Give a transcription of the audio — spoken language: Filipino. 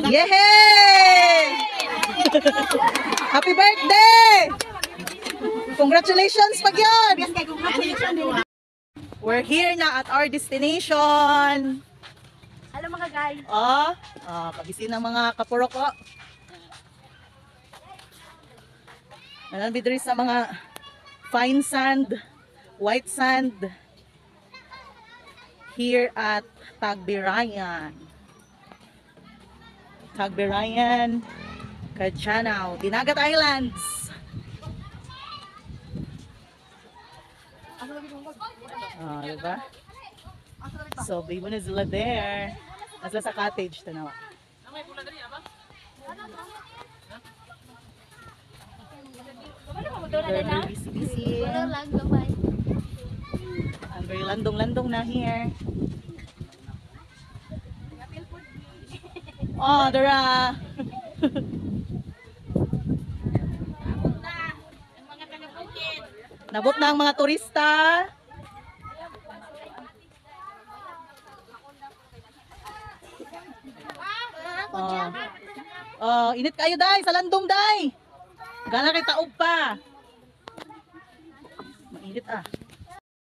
Yay! Happy birthday! Congratulations, Pagyon! We're here na at our destination. Hello mga guys. Pagisin ng mga kapurok ko. Nanabidri sa mga fine sand, white sand here at Tagbirayan. Tagbirayan, Kajanaw, Dinagat Islands. Diba? So, baby na sila there. Nasa sa cottage, tanawa. Very busy. I'm very landong-landong na here. Oh, Dara! Nabot na ang mga turista. Init kayo day sa landong day. Gana kay taog pa. Mainit